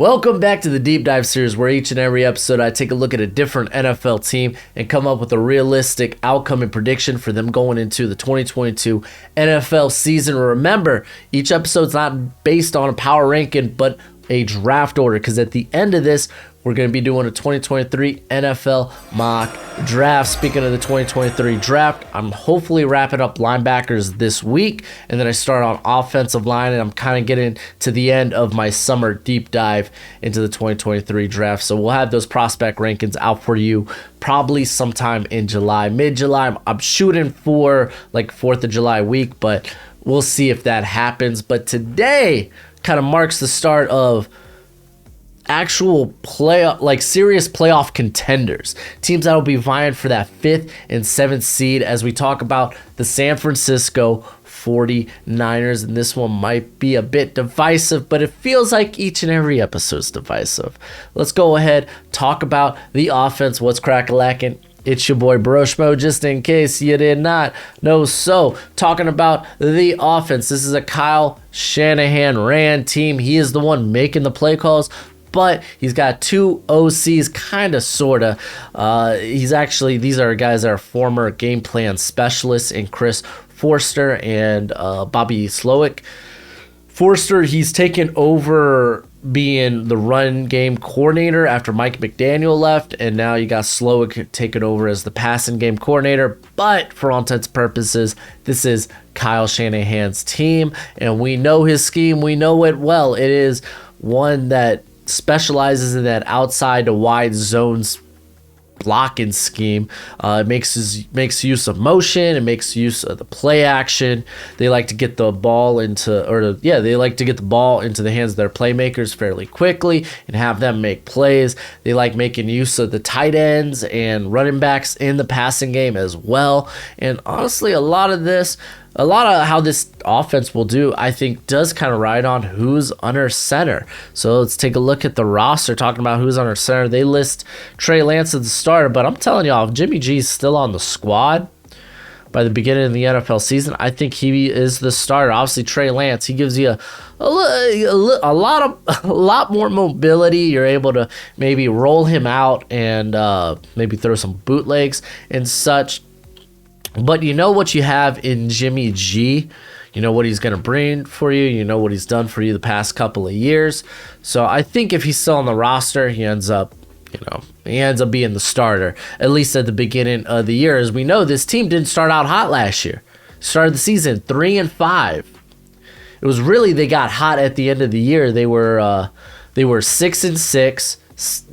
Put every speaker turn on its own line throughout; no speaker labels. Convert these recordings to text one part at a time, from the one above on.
Welcome back to the Deep Dive series, where each and every episode I take a look at a different NFL team and come up with a realistic outcome and prediction for them going into the 2022 NFL season. Remember, each episode's not based on a power ranking, but a draft order, because at the end of this, we're going to be doing a 2023 NFL mock draft. Speaking of the 2023 draft, I'm hopefully wrapping up linebackers this week, and then I start on offensive line, and I'm kind of getting to the end of my summer deep dive into the 2023 draft. So we'll have those prospect rankings out for you probably sometime in July, mid-July. I'm shooting for like 4th of July week, but we'll see if that happens. But today kind of marks the start of actual playoff, like serious playoff contenders, teams that will be vying for that 5th and 7th seed, as we talk about the San Francisco 49ers. And this one might be a bit divisive, but it feels like each and every episode is divisive. Let's go ahead, talk about the offense. What's crack-a-lackin'? It's your boy Broshmo, just in case you did not know. So, talking about the offense, this is a Kyle Shanahan ran team. He is the one making the play calls, but he's got two OCs, kind of, sort of. These are guys that are former game plan specialists in Chris Forster and Bobby Slowick. Forster, he's taken over being the run game coordinator after Mike McDaniel left, and now you got Slowick taking over as the passing game coordinator. But for all intents and purposes, this is Kyle Shanahan's team, and we know his scheme. We know it well. It is one that specializes in that outside to wide zones blocking scheme. It makes use of motion. It makes use of the play action. They like to get the ball into the hands of their playmakers fairly quickly and have them make plays. They like making use of the tight ends and running backs in the passing game as well. And honestly, a lot of how this offense will do, I think, does kind of ride on who's under center. So let's take a look at the roster, talking about who's under center. They list Trey Lance as the starter, but I'm telling y'all, if Jimmy G is still on the squad by the beginning of the NFL season, I think he is the starter. Obviously, Trey Lance, he gives you a lot more mobility. You're able to maybe roll him out and maybe throw some bootlegs and such. But you know what you have in Jimmy G. You know what he's going to bring for you. You know what he's done for you the past couple of years. So I think if he's still on the roster, he ends up being the starter, at least at the beginning of the year. As we know, this team didn't start out hot last year. Started the season 3-5. It was really, they got hot at the end of the year. They were 6-6.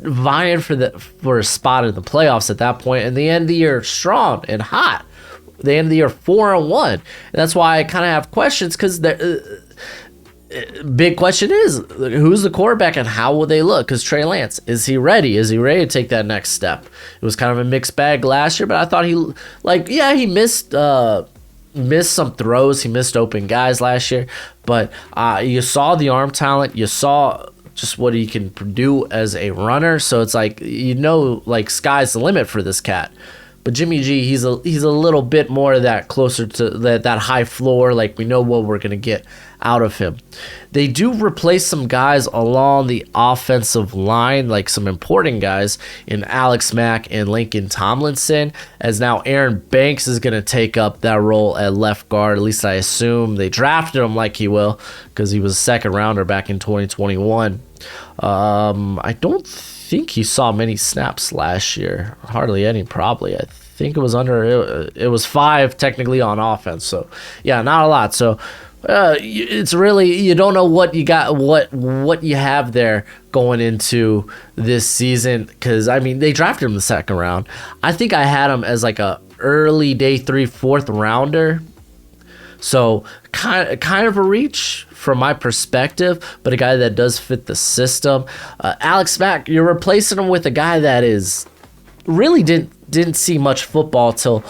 Vying for a spot in the playoffs at that point, and the end of the year strong and hot. The end of the year 4-1, and that's why I kind of have questions, because the big question is who's the quarterback and how will they look? Because Trey Lance, is he ready? Is he ready to take that next step? It was kind of a mixed bag last year, but I thought he missed some throws. He missed open guys last year, but you saw the arm talent. You saw just what he can do as a runner. So it's like, sky's the limit for this cat. But Jimmy G, he's a little bit more of that, closer to that high floor. Like, we know what we're going to get out of him. They do replace some guys along the offensive line, like some important guys in Alex Mack and Lincoln Tomlinson, as now Aaron Banks is going to take up that role at left guard. At least I assume. They drafted him like he will, because he was a second rounder back in 2021. I don't think he saw many snaps last year. Hardly any, probably. I think it was 5 technically on offense. So yeah, not a lot. So it's really, you don't know what you got, what you have there going into this season, because they drafted him the second round. I think I had him as like a early day 3, 4th rounder. So kind of a reach from my perspective, but a guy that does fit the system. Alex Mack, you're replacing him with a guy that is really didn't see much football till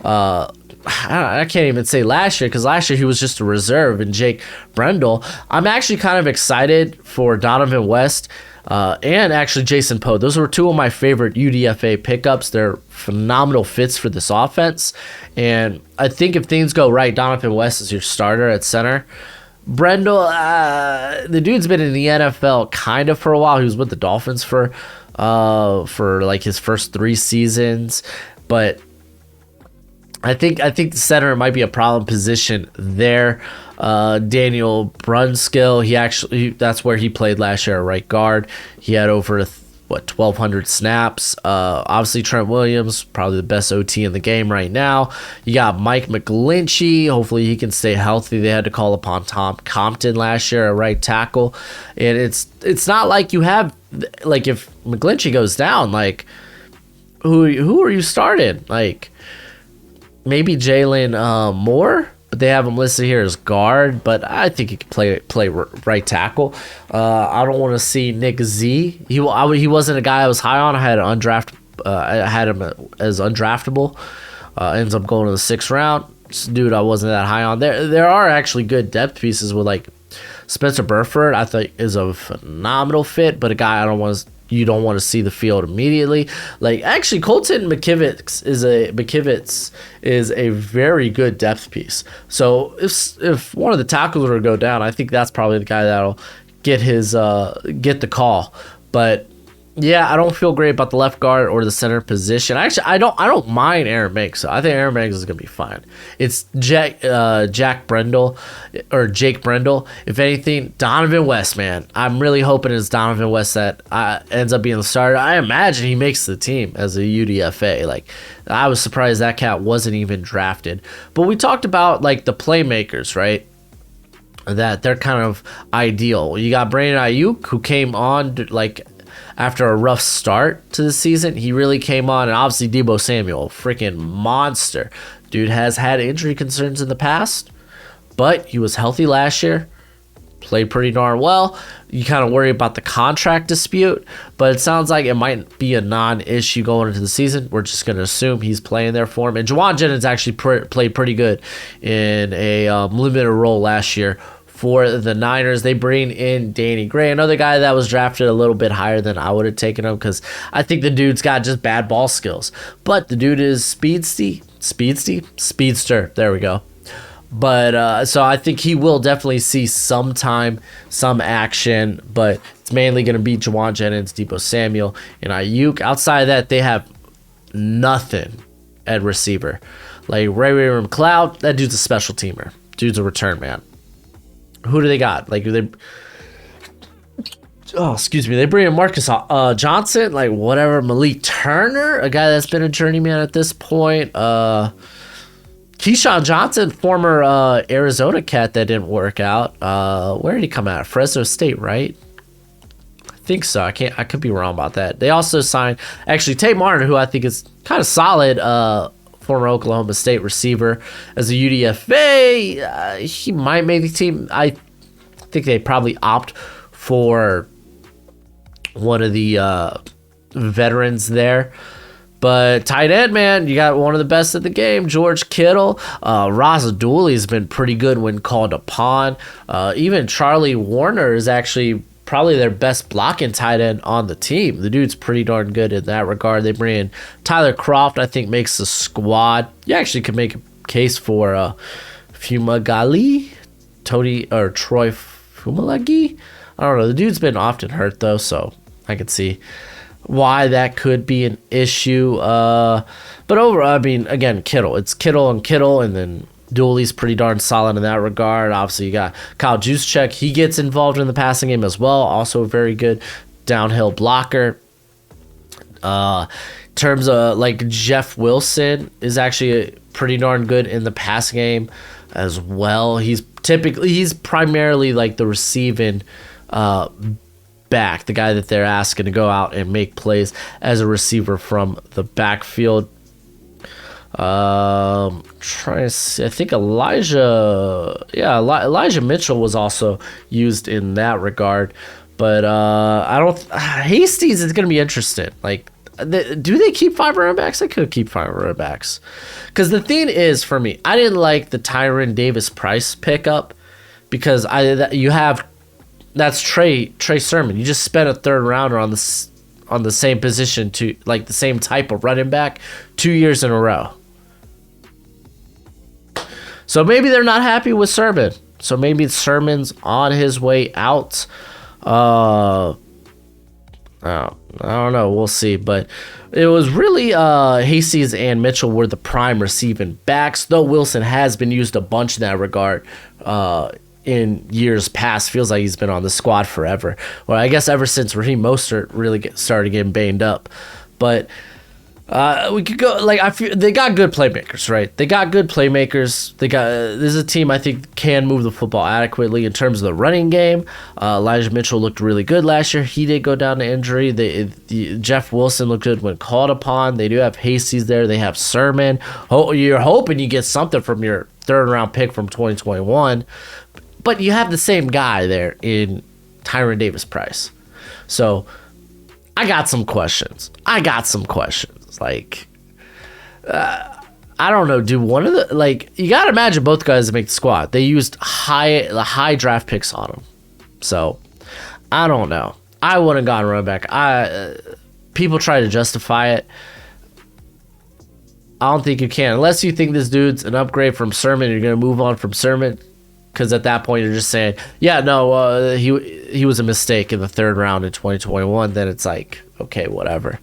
I can't even say last year, because last year he was just a reserve, and Jake Brendel. I'm actually kind of excited for Donovan West and actually Jason Poe. Those were two of my favorite UDFA pickups. They're phenomenal fits for this offense. And I think if things go right, Donovan West is your starter at center. Brendel, the dude's been in the NFL kind of for a while. He was with the Dolphins for like his first 3 seasons, but I think the center might be a problem position there. Daniel Brunskill, that's where he played last year at right guard. He had over 1,200 snaps. Obviously Trent Williams, probably the best OT in the game right now. You got Mike McGlinchey. Hopefully he can stay healthy. They had to call upon Tom Compton last year at right tackle, and it's not like you have, like, if McGlinchey goes down, like who are you starting? Like maybe Jalen Moore, but they have him listed here as guard. But I think he can play right tackle. I don't want to see Nick Z. He wasn't a guy I was high on. I had him as undraftable. Ends up going to the 6th round. Dude, I wasn't that high on. There are actually good depth pieces with, like, Spencer Burford. I think is a phenomenal fit, but a guy you don't want to see the field immediately. Like, actually, Colton McKivitz is a very good depth piece. So if one of the tackles were to go down, I think that's probably the guy that'll get the call. But yeah, I don't feel great about the left guard or the center position. Actually, I don't mind Aaron Banks. So I think Aaron Banks is gonna be fine. It's Jake Brendel. If anything, Donovan West, man. I'm really hoping it's Donovan West that ends up being the starter. I imagine he makes the team as a UDFA. Like, I was surprised that cat wasn't even drafted. But we talked about, like, the playmakers, right? That they're kind of ideal. You got Brandon Ayuk, who came on like after a rough start to the season. He really came on, and obviously Deebo Samuel, freaking monster. Dude has had injury concerns in the past, but he was healthy last year, played pretty darn well. You kind of worry about the contract dispute, but it sounds like it might be a non-issue going into the season. We're just going to assume he's playing there for him. And Juwan Jennings actually played pretty good in a limited role last year for the Niners. They bring in Danny Gray, another guy that was drafted a little bit higher than I would have taken him, because I think the dude's got just bad ball skills. But the dude is speedster. There we go. But so I think he will definitely see some time, some action, but it's mainly going to be Juwan Jennings, Deebo Samuel, and Ayuk. Outside of that, they have nothing at receiver. Like Ray McLeod, that dude's a special teamer. Dude's a return man. Who do they got? Like, they bring in Marcus Johnson, like whatever, Malik Turner, a guy that's been a journeyman at this point. Keyshawn Johnson, former Arizona cat that didn't work out. Where did he come out? Fresno State, right? I think so. I could be wrong about that. They also signed actually Tate Martin, who I think is kind of solid. Former Oklahoma State receiver as a UDFA. He might make the team. I think they probably opt for one of the veterans there. But tight end, man, you got one of the best of the game, George Kittle. Raza Dooley's been pretty good when called upon. Even Charlie Warner is actually probably their best blocking tight end on the team. The dude's pretty darn good in that regard. They bring in Tyler Croft, I think makes the squad. You actually could make a case for Fumagalli, Troy Fumalagi. I don't know. The dude's been often hurt though, so I could see why that could be an issue. But overall, I mean, again, Kittle. It's Kittle, and then Dooley's pretty darn solid in that regard. Obviously, you got Kyle Juszczyk. He gets involved in the passing game as well. Also a very good downhill blocker. In terms of, like, Jeff Wilson is actually pretty darn good in the passing game as well. He's primarily like the receiving back, the guy that they're asking to go out and make plays as a receiver from the backfield. Trying to see, I think Elijah Mitchell was also used in that regard, but Hastings is going to be interesting. Like, do they keep 5 running backs? They could keep 5 running backs, because the thing is, for me, I didn't like the Tyron Davis Price pickup, because that's Trey Sermon. You just spent a 3rd rounder on the same position, to like the same type of running back 2 years in a row. So maybe they're not happy with Sermon. So maybe Sermon's on his way out. I don't know. We'll see. But it was really Hastings and Mitchell were the prime receiving backs, though Wilson has been used a bunch in that regard in years past. Feels like he's been on the squad forever. Well, I guess ever since Raheem Mostert really started getting banged up. But we could go, like, I feel they got good playmakers, right? They got good playmakers. This is a team I think can move the football adequately in terms of the running game. Elijah Mitchell looked really good last year. He did go down to injury. Jeff Wilson looked good when called upon. They do have Hastings there. They have Sermon. You're hoping you get something from your third round pick from 2021, but you have the same guy there in Tyron Davis-Price. So I got some questions. Like, I don't know, dude. One of the, like, you gotta imagine both guys that make the squad. They used high draft picks on them. So I don't know. I wouldn't have gone running back. People try to justify it. I don't think you can, unless you think this dude's an upgrade from Sermon. You're gonna move on from Sermon, because at that point you're just saying, yeah, no, he was a mistake in the third round in 2021. Then it's like, okay, whatever.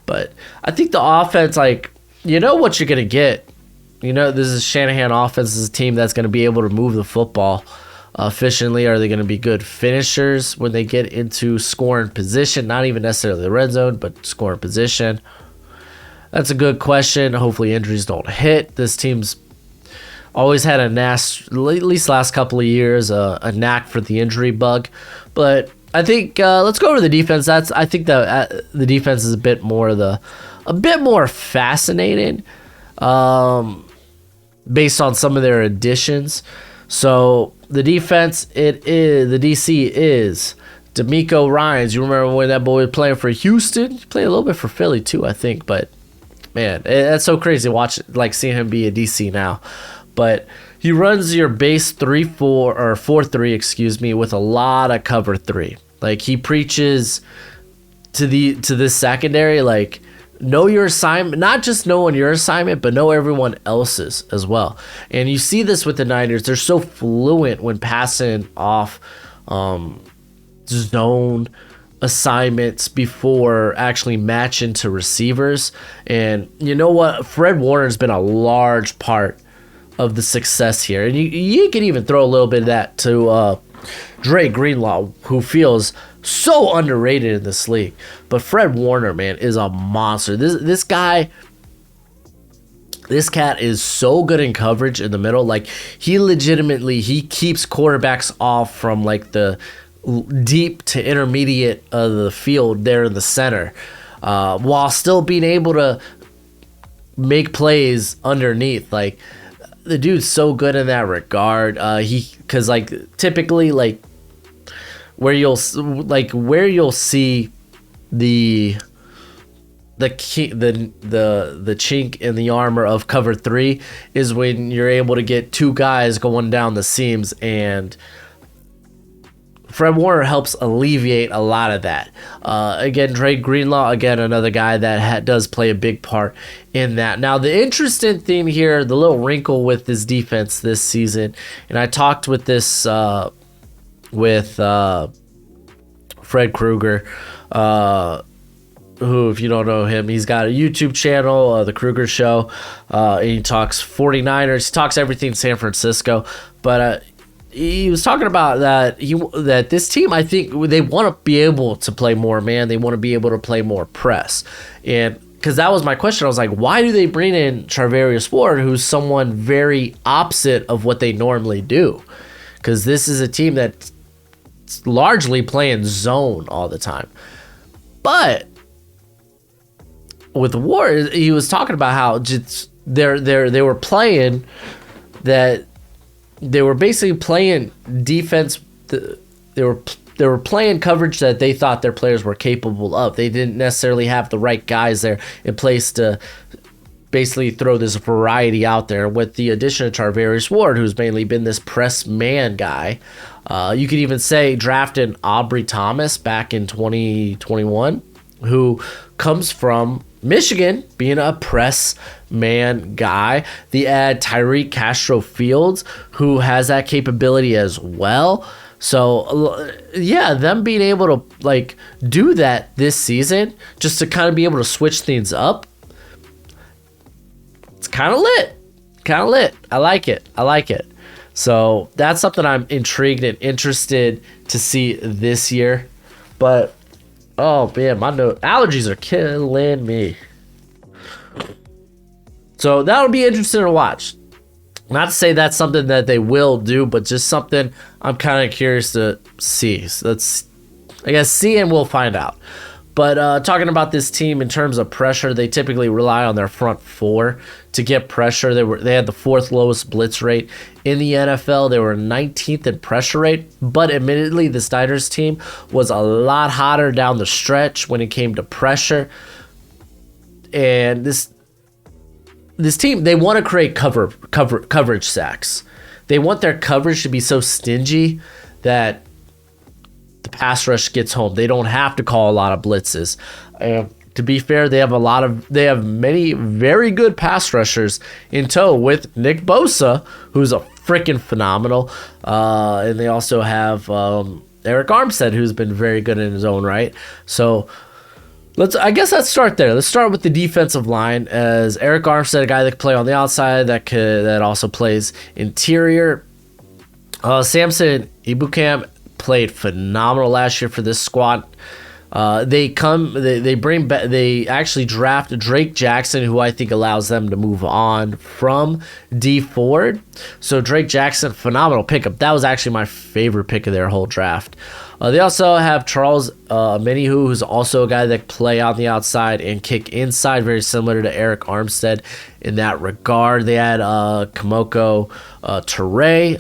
But I think the offense, like, you know what you're going to get. You know, this is Shanahan offense. This is a team that's going to be able to move the football efficiently. Are they going to be good finishers when they get into scoring position? Not even necessarily the red zone, but scoring position. That's a good question. Hopefully injuries don't hit. This team's always had at least last couple of years, a knack for the injury bug. But I think let's go over the defense. I think the defense is a bit more fascinating, based on some of their additions. So the defense, the DC is D'Amico Ryans. You remember when that boy was playing for Houston? He played a little bit for Philly too, I think. But man, that's so crazy seeing him be a DC now. But he runs your base 3-4 or 4-3, with a lot of cover 3. Like, he preaches to this secondary, like, know your assignment, not just knowing your assignment, but know everyone else's as well. And you see this with the Niners. They're so fluent when passing off zone assignments before actually matching to receivers. And you know what? Fred Warner's been a large part of the success here. And you can even throw a little bit of that to Dre Greenlaw, who feels so underrated in this league. But Fred Warner, man, is a monster. This cat is so good in coverage in the middle. Like, he keeps quarterbacks off from, like, the deep to intermediate of the field there in the center, while still being able to make plays underneath. Like, the dude's so good in that regard. Because, like, typically, like, where you'll see the chink in the armor of cover 3 is when you're able to get two guys going down the seams, and Fred Warner helps alleviate a lot of that. Again, Dre Greenlaw, another guy that does play a big part in that. Now, the interesting thing here, the little wrinkle with this defense this season, and I talked with this with Fred Krueger, who, if you don't know him, he's got a YouTube channel, The Krueger Show, and he talks 49ers, he talks everything San Francisco, but he was talking about that this team, I think they want to be able to play more man. They want to be able to play more press. And because that was my question, I was like, why do they bring in Charvarius Ward, who's someone very opposite of what they normally do? Because this is a team that's largely playing zone all the time. But with Ward, he was talking about how just they were playing that. They were basically playing defense. They were playing coverage that they thought their players were capable of. They didn't necessarily have the right guys there in place to basically throw this variety out there. With the addition of Charvarius Ward, who's mainly been this press man guy, you could even say drafting Aubrey Thomas back in 2021 who comes from Michigan, being a press man guy. They add Tyreek Castro Fields, who has that capability as well. So yeah, them being able to like do that this season, just to kind of be able to switch things up, it's kind of lit. Kind of lit. I like it. So that's something I'm intrigued and interested to see this year. But oh man, my allergies are killing me. So that'll be interesting to watch. Not to say that's something that they will do, but just something I'm kind of curious to see. So I guess, see and we'll find out. But talking about this team in terms of pressure, they typically rely on their front four to get pressure. They had the fourth lowest blitz rate in the NFL. They were 19th in pressure rate, but admittedly, the Niners team was a lot hotter down the stretch when it came to pressure. And this team, they want to create coverage sacks. They want their coverage to be so stingy that the pass rush gets home. They don't have to call a lot of blitzes. To be fair, they have many very good pass rushers in tow with Nick Bosa, who's a freaking phenomenal. And they also have Eric Armstead, who's been very good in his own right. So let's start there. Let's start with the defensive line, as Eric Armstead, a guy that can play on the outside, that also plays interior. Samson Ebukam played phenomenal last year for this squad. They actually draft Drake Jackson, who I think allows them to move on from D Ford. So Drake Jackson, phenomenal pickup. That was actually my favorite pick of their whole draft. They also have Charles Minihu, who's also a guy that can play on the outside and kick inside, very similar to Eric Armstead in that regard. They had Kamoko Ture,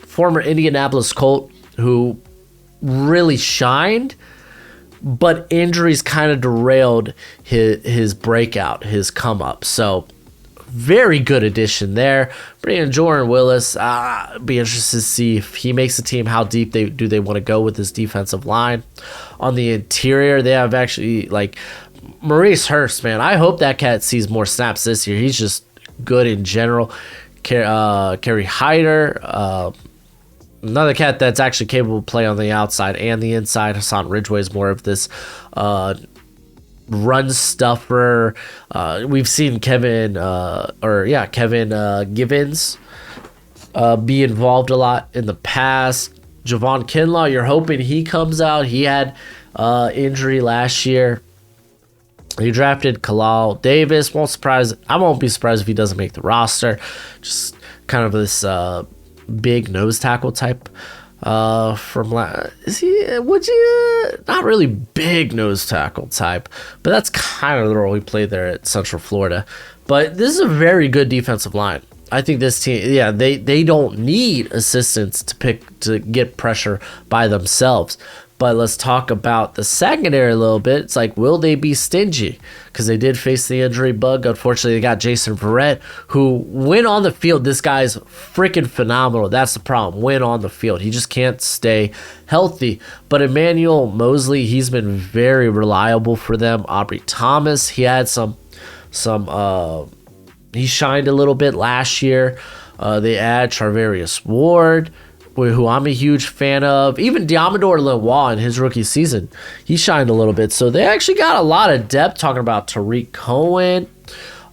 former Indianapolis Colt, who really shined, but injuries kind of derailed his breakout, his come up. So very good addition there. Bringing Jordan Willis, be interested to see if he makes the team. How deep do they want to go with this defensive line? On the interior, they have actually like Maurice Hurst, man. I hope that cat sees more snaps this year. He's just good in general. Kerry Hyder, another cat that's actually capable of play on the outside and the inside. Hassan Ridgeway is more of this run stuffer. We've seen Kevin Givens be involved a lot in the past. Javon Kinlaw, you're hoping he comes out. He had injury last year. He drafted Kalal Davis. I won't be surprised if he doesn't make the roster. Just kind of this big nose tackle type not really big nose tackle type, but that's kind of the role he played there at Central Florida. But this is a very good defensive line. I think this team, they don't need assistance to get pressure by themselves. But let's talk about the secondary a little bit. It's like, will they be stingy? Because they did face the injury bug. Unfortunately, they got Jason Verrett, who, when on the field, this guy's freaking phenomenal. That's the problem. When on the field, he just can't stay healthy. But Emmanuel Mosley, he's been very reliable for them. Aubrey Thomas, he had he shined a little bit last year. They add Charvarius Ward, who I'm a huge fan of. Even Diamador Lenoir in his rookie season, he shined a little bit. So they actually got a lot of depth. Talking about Tariq Cohen.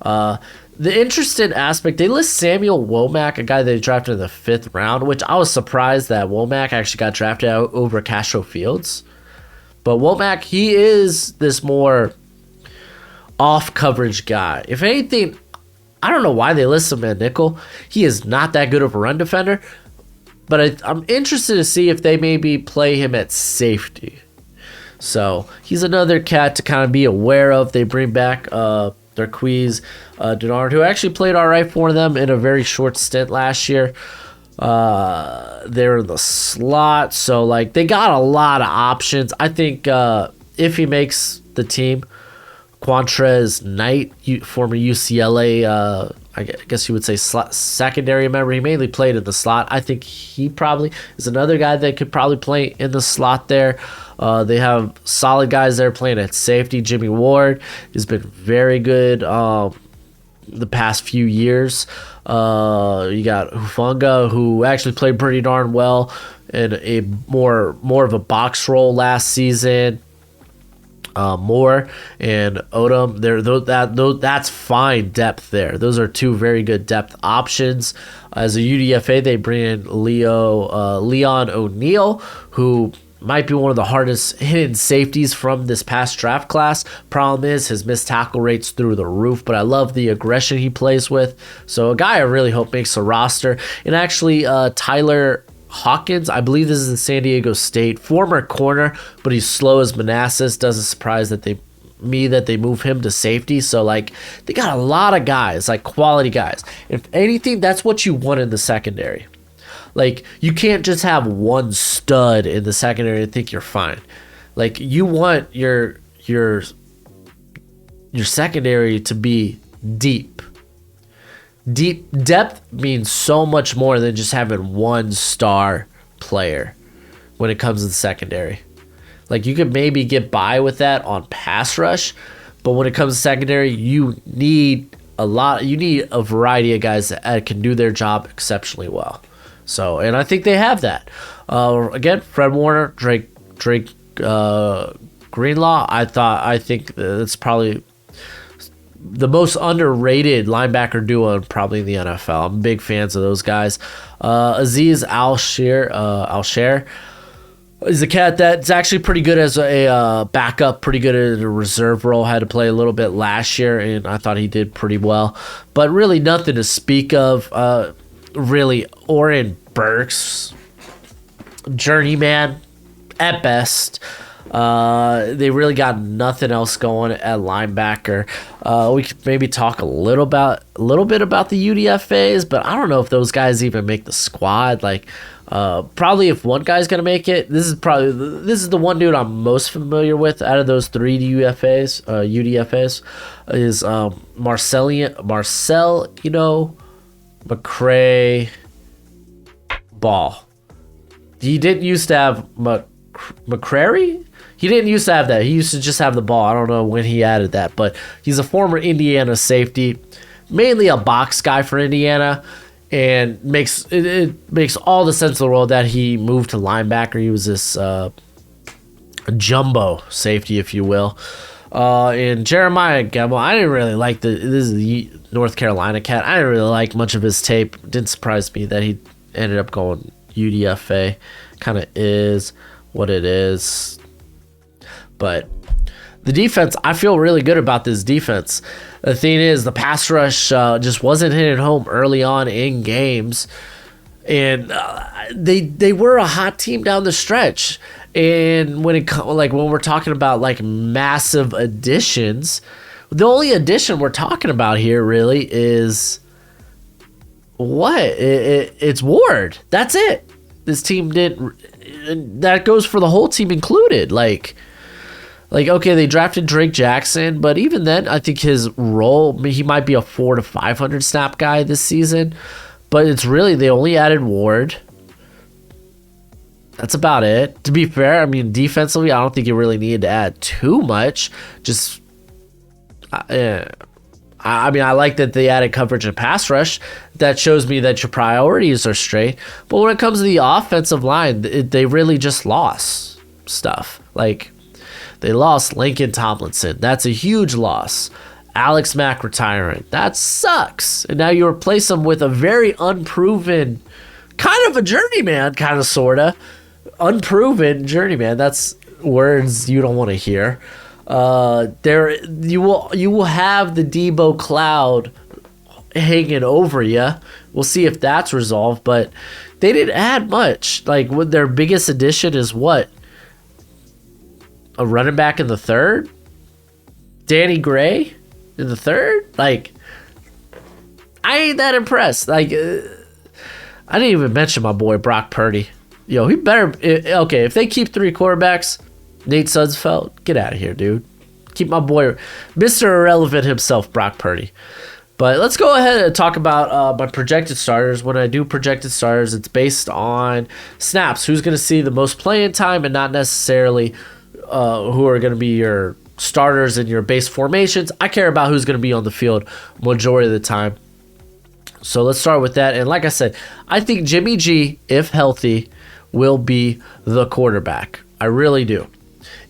The interesting aspect, they list Samuel Womack, a guy they drafted in the 5th round, which I was surprised that Womack actually got drafted out over Castro Fields. But Womack, he is this more off coverage guy. If anything, I don't know why they list him at nickel. He is not that good of a run defender. But I'm interested to see if they maybe play him at safety. So he's another cat to kind of be aware of. They bring back Darqueze Dennard, who actually played all right for them in a very short stint last year. They're in the slot, so like they got a lot of options. I think if he makes the team, Quantrez Knight, former UCLA, I guess you would say secondary member. He mainly played in the slot. I think he probably is another guy that could probably play in the slot there. They have solid guys there playing at safety. Jimmy Ward has been very good the past few years. You got Hufanga, who actually played pretty darn well in a more of a box role last season. Moore and Odom, that's fine depth there. Those are two very good depth options. As a UDFA, they bring in Leon O'Neal, who might be one of the hardest hidden safeties from this past draft class. Problem is, his missed tackle rate's through the roof, but I love the aggression he plays with. So a guy I really hope makes a roster. And actually, Tyler Hawkins, I believe this is in San Diego State, former corner, but he's slow as Manassas. Doesn't surprise that they move him to safety. So like, they got a lot of guys, like quality guys. If anything, that's what you want in the secondary. Like, you can't just have one stud in the secondary and think you're fine. Like, you want your secondary to be deep. Depth means so much more than just having one star player when it comes to the secondary. Like, you could maybe get by with that on pass rush, but when it comes to secondary, you need a variety of guys that can do their job exceptionally well. So, and I think they have that. Again, Fred Warner, Drake Greenlaw. I think that's probably the most underrated linebacker duo probably in the NFL. I'm big fans of those guys. Aziz Al-Sher is a cat that's actually pretty good as a backup, pretty good at a reserve role. Had to play a little bit last year, and I thought he did pretty well. But really nothing to speak of. Really, Oren Burks, journeyman at best. They really got nothing else going at linebacker. We could maybe talk a little bit about the UDFAs, but I don't know if those guys even make the squad. Like, probably if one guy's gonna make it, this is the one dude I'm most familiar with out of those three UDFAs, is Marcel, McCray Ball. He didn't used to have McCrary? He didn't used to have that. He used to just have the ball. I don't know when he added that, but he's a former Indiana safety, mainly a box guy for Indiana, and it makes all the sense in the world that he moved to linebacker. He was this jumbo safety, if you will. And Jeremiah Gemmel, I didn't really like this is the North Carolina cat. I didn't really like much of his tape. It didn't surprise me that he ended up going UDFA. Kind of is what it is. But the defense, I feel really good about this defense. The thing is, the pass rush just wasn't hitting home early on in games. And they were a hot team down the stretch. And when we're talking about like massive additions, the only addition we're talking about here really is it's Ward. That's it. This team that goes for the whole team included. Like okay, they drafted Drake Jackson, but even then, I think his role, he might be a 400 to 500 snap guy this season. But it's really, they only added Ward. That's about it. To be fair, I mean, defensively, I don't think you really needed to add too much. Just, I like that they added coverage and pass rush. That shows me that your priorities are straight. But when it comes to the offensive line, they really just lost stuff. Like, they lost Lincoln Tomlinson. That's a huge loss. Alex Mack retiring. That sucks. And now you replace him with a very unproven, kind of a journeyman, kind of, sort of. Unproven journeyman. That's words you don't want to hear. You will have the Debo cloud hanging over you. We'll see if that's resolved, but they didn't add much. Like, their biggest addition is what? A running back in the third? Danny Gray in the third? Like, I ain't that impressed. Like, I didn't even mention my boy Brock Purdy. Yo, he better... Okay, if they keep three quarterbacks, Nate Sudfeld, get out of here, dude. Keep my boy, Mr. Irrelevant himself, Brock Purdy. But let's go ahead and talk about my projected starters. When I do projected starters, it's based on snaps. Who's going to see the most playing time, and not necessarily who are going to be your starters in your base formations. I care about who's going to be on the field majority of the time. So let's start with that. And like I said, I think Jimmy G, if healthy, will be the quarterback. I really do.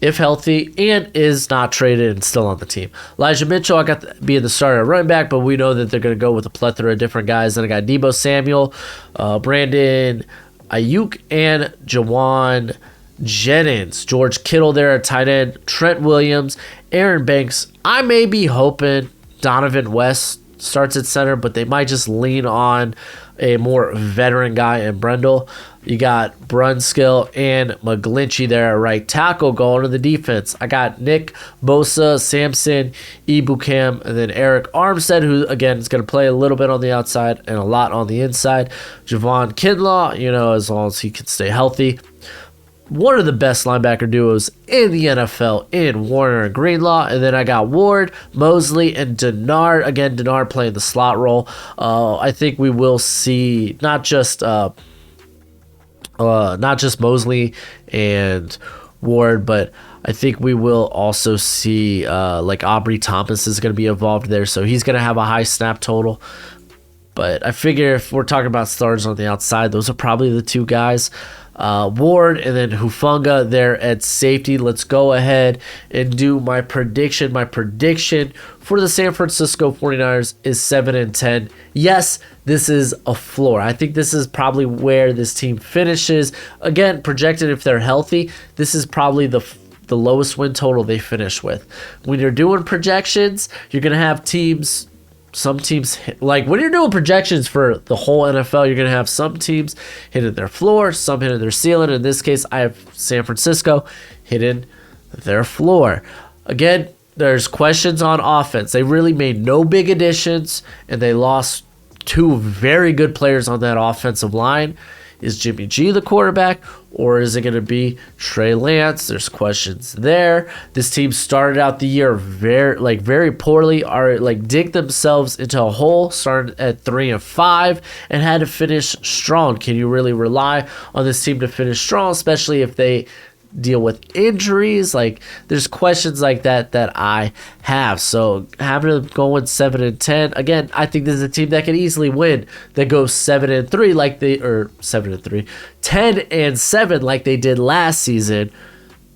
If healthy and is not traded and still on the team. Elijah Mitchell, I got being the starter at running back, but we know that they're going to go with a plethora of different guys. Then I got Deebo Samuel, Brandon Ayuk, and Jawan Jennings. George Kittle there at tight end. Trent Williams, Aaron Banks. I may be hoping Donovan West starts at center, but they might just lean on a more veteran guy in Brendel. You got Brunskill and McGlinchey there at right tackle going to the defense. I got Nick Bosa, Samson, Ebukam, and then Eric Armstead, who, again, is going to play a little bit on the outside and a lot on the inside. Javon Kinlaw, as long as he can stay healthy. One of the best linebacker duos in the NFL in Warner and Greenlaw. And then I got Ward, Mosley, and Denard. Again, Denard playing the slot role. I think we will see not just Mosley and Ward, but I think we will also see like Aubrey Thomas is going to be involved there. So he's going to have a high snap total. But I figure if we're talking about starters on the outside, those are probably the two guys. Ward and then Hufanga there at safety. Let's go ahead and do my prediction. My prediction for the San Francisco 49ers is 7-10. Yes, this is a floor. I think this is probably where this team finishes. Again, projected if they're healthy, this is probably the lowest win total they finish with. When you're doing projections, you're going to have teams. Some teams, like when you're doing projections for the whole NFL, you're going to have some teams hitting their floor, some hitting their ceiling. In this case, I have San Francisco hitting their floor. Again, there's questions on offense. They really made no big additions, and they lost two very good players on that offensive line. Is Jimmy G the quarterback, or is it going to be Trey Lance? There's questions there. This team started out the year very poorly, dig themselves into a hole, started at 3-5, and had to finish strong. Can you really rely on this team to finish strong, especially if they deal with injuries? There's questions like that I have. So having them going 7-10, again, I think this is a team that can easily win, that goes 7-3 7-3, 10-7 like they did last season.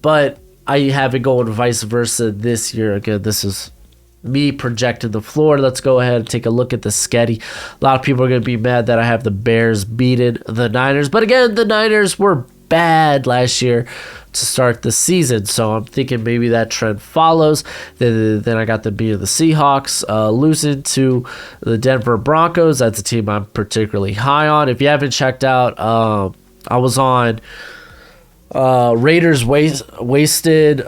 But I have it going vice versa this year. Again, this is me projecting the floor. Let's go ahead and take a look at the schedule. A lot of people are going to be mad that I have the Bears beating the Niners, but again, the Niners were bad last year to start the season, so I'm thinking maybe that trend follows. Then I got the beat of the Seahawks, losing to the Denver Broncos. That's a team I'm particularly high on. If you haven't checked out, I was on Raiders wasted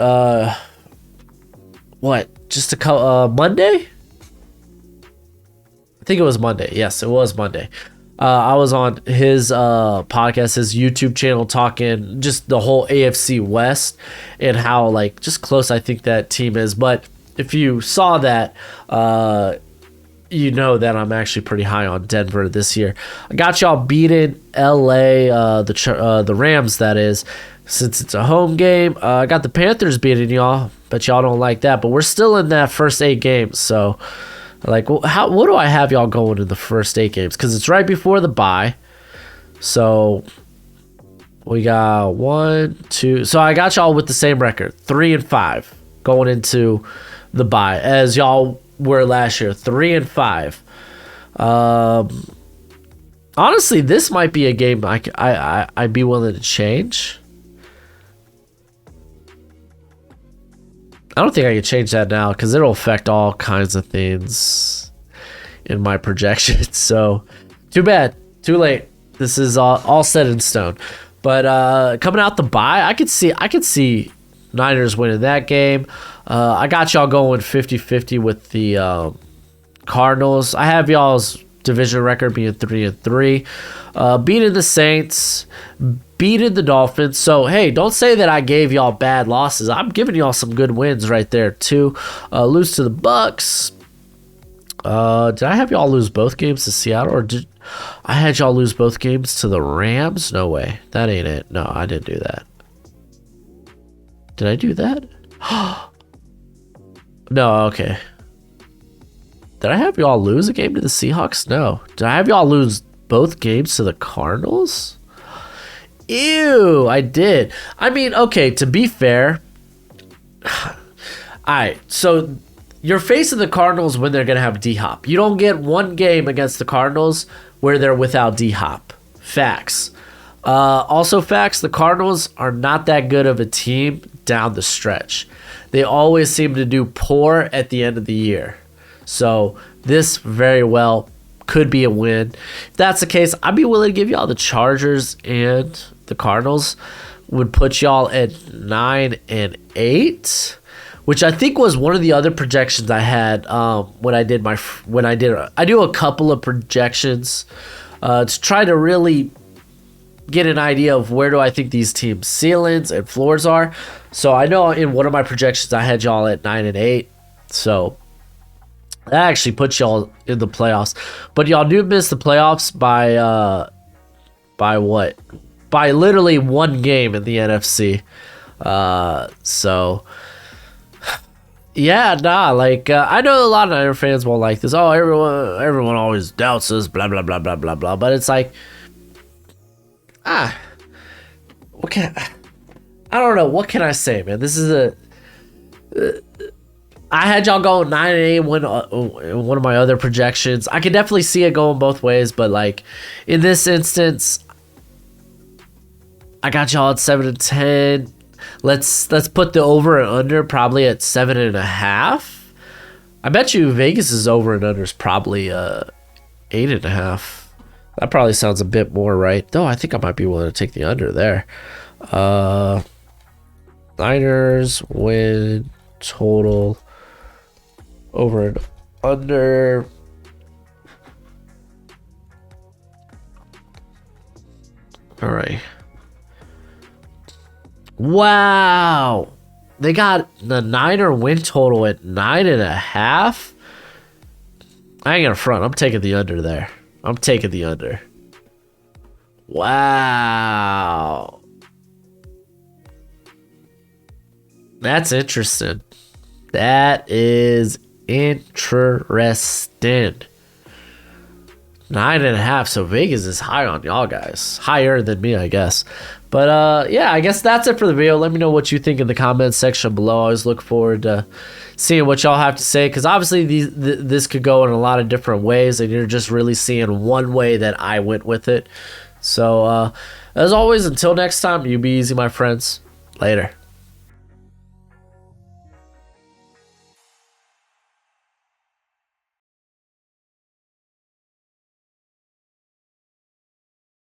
just a couple Monday. I think it was Monday. Yes, it was Monday. I was on his podcast, his YouTube channel, talking just the whole AFC West and how just close I think that team is. But if you saw that, you know that I'm actually pretty high on Denver this year. I got y'all beating LA, the Rams, that is, since it's a home game. I got the Panthers beating y'all, but y'all don't like that. But we're still in that first 8 games, so. What do I have y'all going in the first 8 games? Because it's right before the bye. So we got 1, 2. So I got y'all with the same record, 3-5, going into the bye, as y'all were last year, 3-5. Honestly, this might be a game I'd be willing to change. I don't think I can change that now because it'll affect all kinds of things in my projections. So, too bad. Too late. This is all set in stone. But coming out the bye, I could see Niners winning that game. I got y'all going 50-50 with the Cardinals. I have y'all's division record being 3-3. Beating the Saints, beating the Dolphins. So, hey, don't say that I gave y'all bad losses. I'm giving y'all some good wins right there, too. Lose to the Bucks. Did I have y'all lose both games to Seattle, or did I had y'all lose both games to the Rams? No way. That ain't it. No, I didn't do that. Did I do that? No, okay. Did I have y'all lose a game to the Seahawks? No. Did I have y'all lose both games to the Cardinals? Ew, I did. I mean, okay, to be fair, alright, so you're facing the Cardinals when they're going to have D-Hop. You don't get one game against the Cardinals where they're without D-Hop. Facts. Also facts, the Cardinals are not that good of a team down the stretch. They always seem to do poor at the end of the year. So this very well could be a win. If that's the case, I'd be willing to give y'all the Chargers and the Cardinals. Would put y'all at 9-8. Which I think was one of the other projections I had when I do a couple of projections to try to really get an idea of where do I think these teams' ceilings and floors are. So I know in one of my projections I had y'all at 9-8. So that actually puts y'all in the playoffs. But y'all do miss the playoffs by what? By literally one game in the NFC. So yeah, I know a lot of Niner fans won't like this. Oh, everyone always doubts us, blah blah blah blah blah blah. But it's like, okay, I don't know. What can I say, man? This is I had y'all going 9-8 in one of my other projections. I can definitely see it going both ways, but like in this instance, I got y'all at 7-10. Let's put the over and under probably at 7.5. I bet you Vegas's over and under is probably 8.5. That probably sounds a bit more right. Though I think I might be willing to take the under there. Niners win total over and under. All right. Wow. They got the Niner win total at 9.5. I ain't gonna front. I'm taking the under there. I'm taking the under. Wow. That's interesting. That is interesting. 9.5. So Vegas is high on y'all guys. Higher than me, I guess. But yeah, I guess that's it for the video. Let me know what you think in the comments section below. I always look forward to seeing what y'all have to say, because obviously this could go in a lot of different ways, and you're just really seeing one way that I went with it. So as always, until next time, you be easy, my friends. Later.